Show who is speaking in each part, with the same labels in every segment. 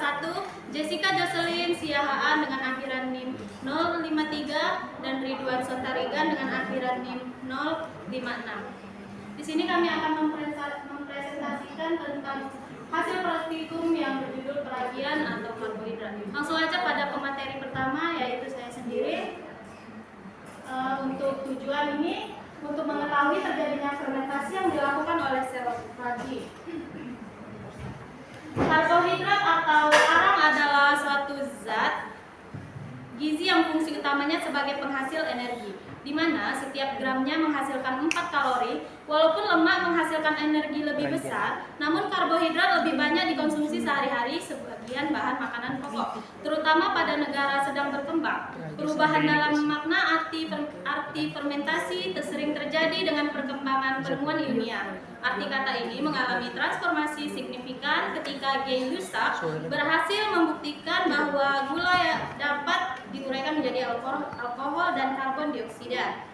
Speaker 1: 1, Jessica Jocelyn Siahaan dengan akhiran NIM 053 dan Ridwan Sotarigan dengan akhiran NIM 056. Di sini kami akan mempresentasikan tentang hasil praktikum yang berjudul peragian atau karbohidrat. Langsung aja pada pemateri pertama, yaitu saya sendiri. Untuk tujuan ini untuk mengetahui terjadinya fermentasi yang dilakukan oleh sel ragi. Karbohidrat atau arang adalah suatu zat gizi yang fungsi utamanya sebagai penghasil energi, di mana setiap gramnya menghasilkan 4 kalori. Walaupun lemak menghasilkan energi lebih besar, namun karbohidrat lebih banyak dikonsumsi sehari-hari sebagian bahan makanan pokok, terutama pada negara sedang berkembang. Perubahan dalam makna arti fermentasi sering terjadi dengan perkembangan penemuan ilmiah. Arti kata ini mengalami transformasi signifikan ketika Gay Lussac berhasil membuktikan bahwa gula dapat diuraikan menjadi alkohol dan karbon dioksida.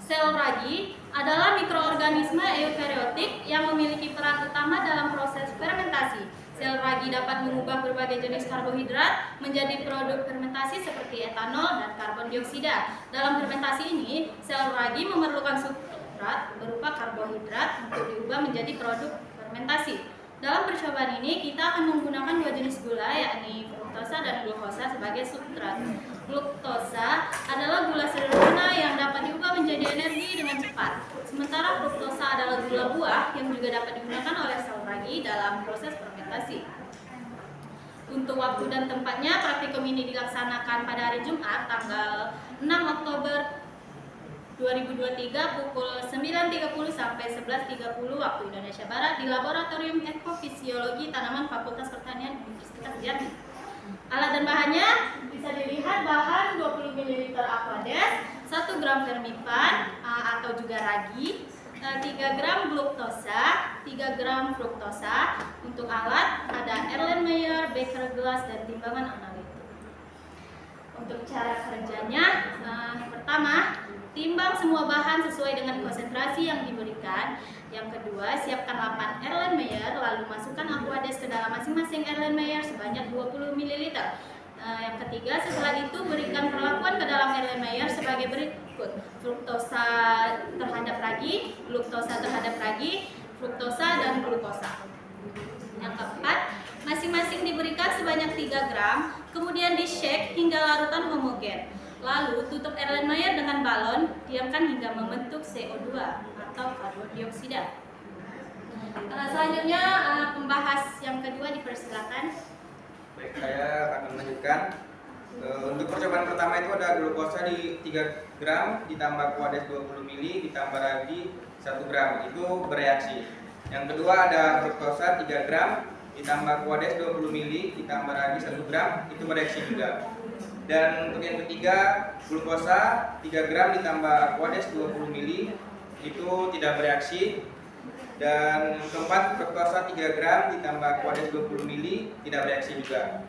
Speaker 1: Sel ragi adalah mikroorganisme eukariotik yang memiliki peran utama dalam proses fermentasi. Sel ragi dapat mengubah berbagai jenis karbohidrat menjadi produk fermentasi seperti etanol dan karbon dioksida. Dalam fermentasi ini, sel ragi memerlukan substrat berupa karbohidrat untuk diubah menjadi produk fermentasi. Dalam percobaan ini, kita akan menggunakan 2 jenis gula, yakni fruktosa dan glukosa sebagai substrat. Gluktosa adalah gula sederhana yang dapat diubah menjadi energi dengan cepat. Sementara fruktosa adalah gula buah yang juga dapat digunakan oleh sel ragi dalam proses fermentasi. Untuk waktu dan tempatnya, praktikum ini dilaksanakan pada hari Jumat, tanggal 6 Oktober 2023 pukul 9.30 sampai 11.30 waktu Indonesia Barat di Laboratorium Ekofisiologi Tanaman Fakultas Pertanian Universitas Jambi. Alat dan bahannya bisa dilihat: bahan 20 ml Aquades, 1 gram vermipan atau juga ragi, 3 gram gluktosa, 3 gram fruktosa. Untuk alat ada Erlenmeyer, beker gelas, dan timbangan analitik. Untuk cara kerjanya, pertama, timbang semua bahan sesuai dengan konsentrasi yang diberikan. Yang kedua, siapkan 8 Erlenmeyer, lalu masukkan Aquades ke dalam masing-masing Erlenmeyer sebanyak 20 ml. Yang ketiga, setelah itu berikan perlakuan ke dalam Erlenmeyer sebagai berikut: fruktosa terhadap ragi, gluktosa terhadap ragi, fruktosa, dan glukosa. Yang keempat, masing-masing diberikan sebanyak 3 gram, kemudian di-shake hingga larutan homogen. Lalu tutup Erlenmeyer dengan balon, diamkan hingga membentuk CO2 atau karbon dioksida. Selanjutnya pembahas yang kedua dipersilakan.
Speaker 2: Baik, saya akan melanjutkan. Untuk percobaan pertama itu ada glukosa di 3 gram ditambah Aquades 20 ml ditambah ragi 1 gram, itu bereaksi. Yang kedua ada fruktosa 3 gram ditambah Aquades 20 ml ditambah ragi 1 gram, itu bereaksi juga. Dan untuk yang ketiga, glukosa 3 gram ditambah Aquades 20 ml, itu tidak bereaksi. Dan yang keempat, fruktosa 3 gram ditambah Aquades 20 ml, tidak bereaksi juga.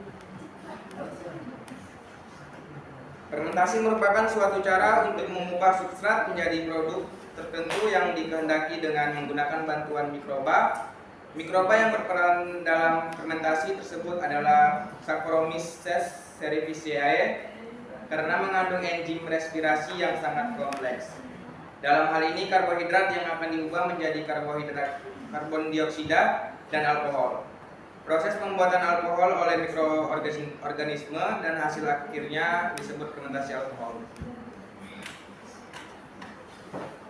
Speaker 2: Fermentasi merupakan suatu cara untuk mengubah substrat menjadi produk tertentu yang dikehendaki dengan menggunakan bantuan mikroba. Mikroba yang berperan dalam fermentasi tersebut adalah Saccharomyces cerevisiae karena mengandung enzim respirasi yang sangat kompleks. Dalam hal ini, karbohidrat yang akan diubah menjadi karbohidrat karbon dioksida dan alkohol. Proses pembuatan alkohol oleh mikroorganisme dan hasil akhirnya disebut fermentasi alkohol.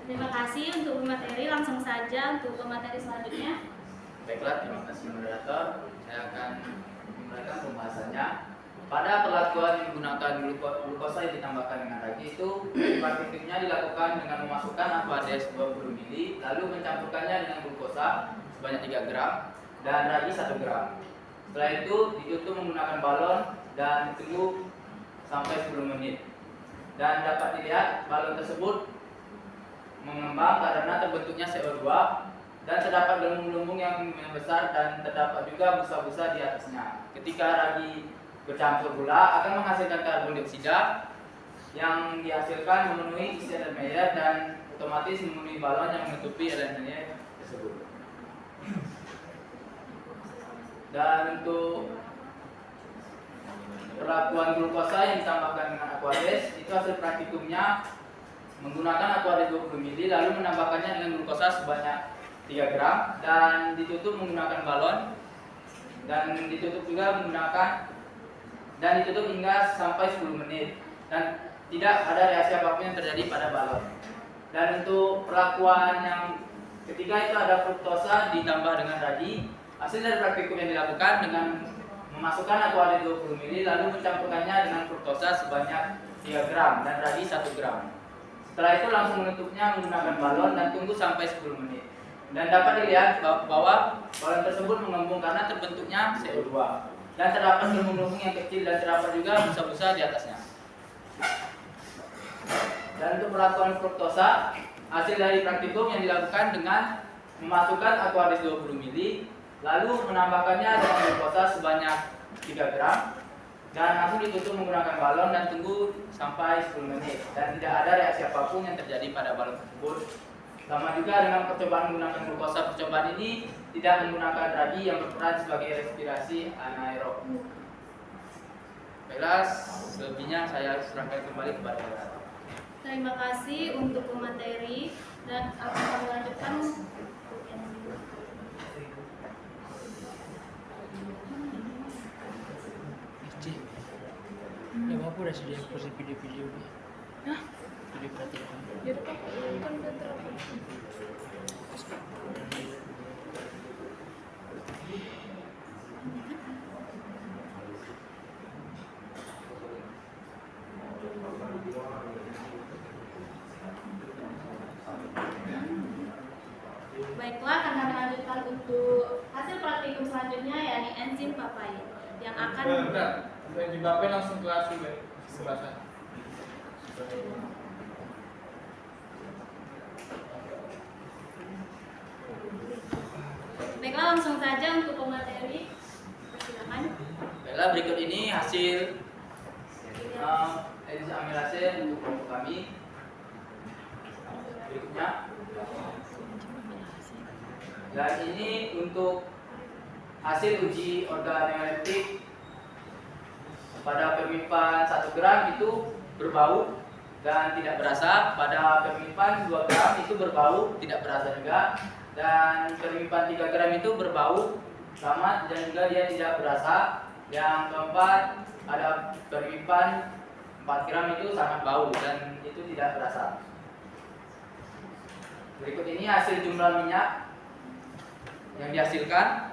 Speaker 1: Terima kasih untuk pemateri. Langsung saja untuk pemateri selanjutnya.
Speaker 3: Baiklah, terima kasih moderator. Saya akan memulaikan pembahasannya. Pada perlakuan menggunakan glukosa yang ditambahkan dengan ragi itu, praktiknya dilakukan dengan memasukkan Aquades 20 ml, lalu mencampurkannya dengan glukosa sebanyak 3 gram dan ragi 1 gram. Setelah itu ditutup menggunakan balon dan ditunggu sampai 10 menit. Dan dapat dilihat balon tersebut mengembang karena terbentuknya CO2 dan terdapat gelembung-gelembung yang membesar dan terdapat juga busa-busa di atasnya. Ketika ragi bercampur gula akan menghasilkan karbon dioksida yang dihasilkan memenuhi isi Erlenmeyer dan otomatis memenuhi balon yang menutupi Erlenmeyer tersebut. Dan untuk perlakuan glukosa yang ditambahkan dengan Aquades itu hasil praktikumnya menggunakan Aquades 20 ml lalu menambahkannya dengan glukosa sebanyak 3 gram dan ditutup menggunakan balon dan ditutup juga menggunakan dan ditutup hingga sampai 10 menit dan tidak ada reaksi apapun yang terjadi pada balon. Dan untuk perlakuan yang ketiga itu ada fruktosa ditambah dengan radi. Hasil dari praktikum yang dilakukan dengan memasukkan Aquades 20 ml lalu mencampurkannya dengan fruktosa sebanyak 3 gram dan radi 1 gram. Setelah itu langsung menutupnya menggunakan balon dan tunggu sampai 10 menit. Dan dapat dilihat bahwa balon tersebut mengembung karena terbentuknya CO2 dan terdapat gelembung-gelembung yang kecil dan terdapat juga busa-busa di atasnya. Dan untuk perlakuan fruktosa, hasil dari praktikum yang dilakukan dengan memasukkan Aquades 20 ml lalu menambahkannya dengan glukosa sebanyak 3 gram dan langsung ditutup menggunakan balon dan tunggu sampai 10 menit dan tidak ada reaksi apapun yang terjadi pada balon tersebut. Sama juga dengan percobaan menggunakan glukosa, percobaan ini tidak menggunakan radi yang berperan sebagai respirasi anaerob. Baiklah, selebihnya saya serahkan kembali kepada moderator.
Speaker 1: Terima kasih untuk pemateri dan akan kami lanjutkan.
Speaker 4: Ya apa udah sudah posisi video-video ini.
Speaker 1: Hah?
Speaker 4: Video pelatihan.
Speaker 1: Ya udah, kan udah terapkan. Baiklah, akan kami lanjutkan untuk hasil praktikum selanjutnya yakni enzim papain yang akan
Speaker 5: Enzim papain langsung ke hasil sebelah sana.
Speaker 1: Baiklah, langsung saja untuk pemateri. Silakan.
Speaker 3: Baiklah, berikut ini hasil enzim amilase untuk kelompok kami. Berikutnya. Dan ini untuk hasil uji organoleptik pada permipan 1 gram itu berbau dan tidak berasa, pada permipan 2 gram itu berbau tidak berasa juga, dan permipan 3 gram itu berbau sama dan juga dia tidak berasa. Yang keempat ada permipan 4 gram itu sangat bau dan itu tidak berasa. Berikut ini hasil jumlah minyak yang dihasilkan.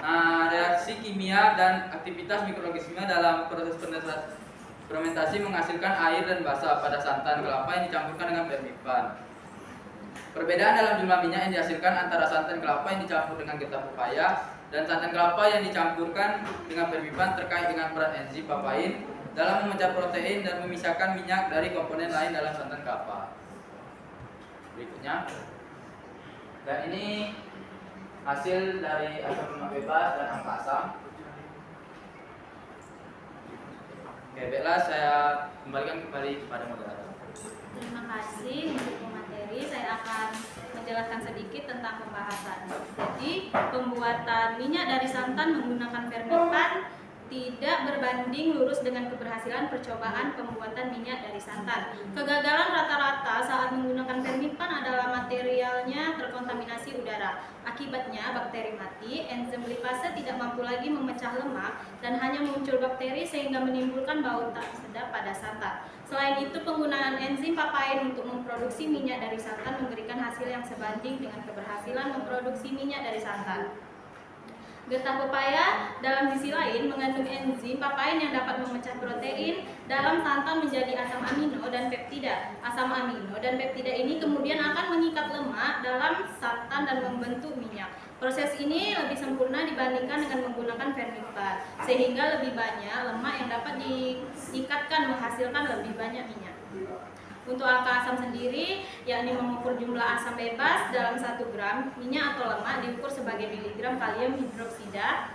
Speaker 3: Reaksi kimia dan aktivitas mikroorganisme dalam proses fermentasi menghasilkan air dan basa pada santan kelapa yang dicampurkan dengan permipan. Perbedaan dalam jumlah minyak yang dihasilkan antara santan kelapa yang dicampur dengan getah pepaya dan santan kelapa yang dicampurkan dengan permipan terkait dengan peran enzim papain dalam memecah protein dan memisahkan minyak dari komponen lain dalam santan kelapa. Berikutnya, dan ini hasil dari asam lemak bebas dan angka asam. Oke, baiklah, saya kembalikan kembali kepada moderator.
Speaker 1: Terima kasih untuk pemateri. Saya akan menjelaskan sedikit tentang pembahasan. Jadi, pembuatan minyak dari santan menggunakan fermentan tidak berbanding lurus dengan keberhasilan percobaan pembuatan minyak dari santan. Kegagalan rata-rata saat menggunakan fermentan adalah materialnya terkontaminasi udara. Akibatnya bakteri mati, enzim lipase tidak mampu lagi memecah lemak dan hanya muncul bakteri sehingga menimbulkan bau tak sedap pada santan. Selain itu, penggunaan enzim papain untuk memproduksi minyak dari santan memberikan hasil yang sebanding dengan keberhasilan memproduksi minyak dari santan. Getah pepaya dalam sisi lain mengandung enzim papain yang dapat memecah protein dalam santan menjadi asam amino dan peptida. Asam amino dan peptida ini kemudian akan mengikat lemak dalam santan dan membentuk minyak. Proses ini lebih sempurna dibandingkan dengan menggunakan fermentan, sehingga lebih banyak lemak yang dapat diikatkan menghasilkan lebih banyak minyak. Untuk angka asam sendiri, yakni mengukur jumlah asam bebas dalam 1 gram minyak atau lemak diukur sebagai miligram kalium hidroksida.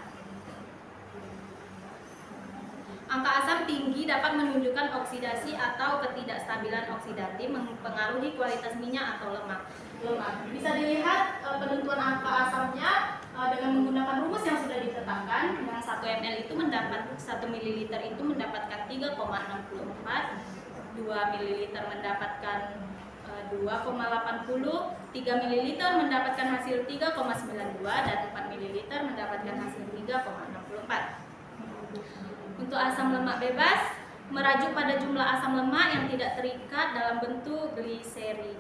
Speaker 1: Angka asam tinggi dapat menunjukkan oksidasi atau ketidakstabilan oksidatif mempengaruhi kualitas minyak atau lemak. Bisa dilihat penentuan angka asamnya dengan menggunakan rumus yang sudah ditetapkan, yang 1 ml itu mendapat 1 ml itu mendapatkan 3,64, 2 ml mendapatkan 2,80, 3 ml mendapatkan hasil 3,92 dan 4 ml mendapatkan hasil 3,64. Untuk asam lemak bebas merajuk pada jumlah asam lemak yang tidak terikat dalam bentuk gliserida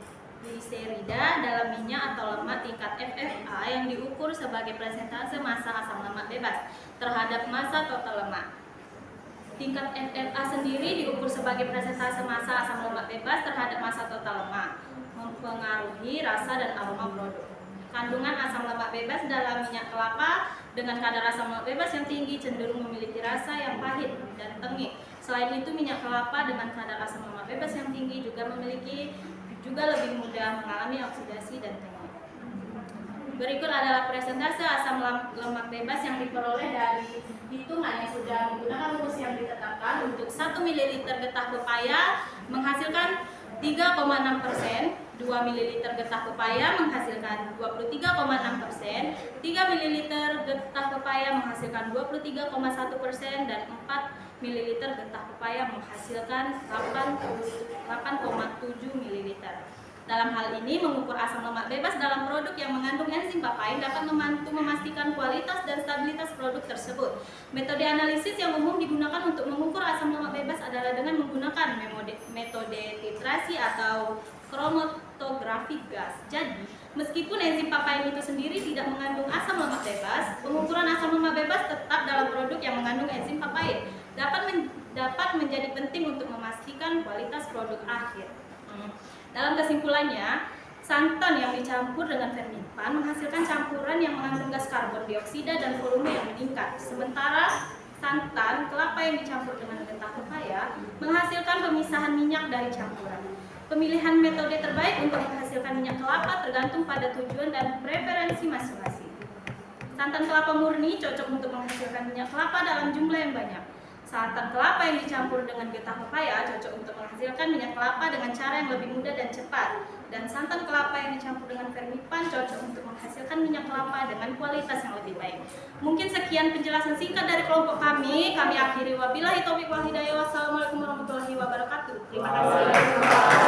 Speaker 1: dalam minyak atau lemak tingkat FFA yang diukur sebagai persentase massa asam lemak bebas terhadap massa total lemak. Tingkat FFA sendiri diukur sebagai persentase massa asam lemak bebas terhadap massa total lemak, mempengaruhi rasa dan aroma produk. Kandungan asam lemak bebas dalam minyak kelapa dengan kadar asam lemak bebas yang tinggi cenderung memiliki rasa yang pahit dan tengik. Selain itu, minyak kelapa dengan kadar asam lemak bebas yang tinggi juga lebih mudah mengalami oksidasi dan tengik. Berikut adalah persentase asam lemak bebas yang diperoleh dari hitungan yang sudah menggunakan rumus yang ditetapkan. Untuk 1 ml getah pepaya menghasilkan 3,6%, 2 ml getah pepaya menghasilkan 23,6%, 3 ml getah pepaya menghasilkan 23,1% dan 4 ml getah pepaya menghasilkan 8,7 ml. Dalam hal ini, mengukur asam lemak bebas dalam produk yang mengandung enzim papain dapat membantu memastikan kualitas dan stabilitas produk tersebut. Metode analisis yang umum digunakan untuk mengukur asam lemak bebas adalah dengan menggunakan metode titrasi atau kromatografi gas. Jadi, meskipun enzim papain itu sendiri tidak mengandung asam lemak bebas, pengukuran asam lemak bebas tetap dalam produk yang mengandung enzim papain dapat menjadi penting untuk memastikan kualitas produk akhir. Dalam kesimpulannya, santan yang dicampur dengan fermentan menghasilkan campuran yang mengandung gas karbon dioksida dan volume yang meningkat. Sementara santan kelapa yang dicampur dengan getah pepaya menghasilkan pemisahan minyak dari campuran. Pemilihan metode terbaik untuk menghasilkan minyak kelapa tergantung pada tujuan dan preferensi masing-masing. Santan kelapa murni cocok untuk menghasilkan minyak kelapa dalam jumlah yang banyak. Santan kelapa yang dicampur dengan getah pepaya cocok untuk menghasilkan minyak kelapa dengan cara yang lebih mudah dan cepat. Dan santan kelapa yang dicampur dengan fermipan cocok untuk menghasilkan minyak kelapa dengan kualitas yang lebih baik. Mungkin sekian penjelasan singkat dari kelompok kami. Kami akhiri wabillahi taufiq wal hidayah. Wassalamualaikum warahmatullahi wabarakatuh. Terima kasih.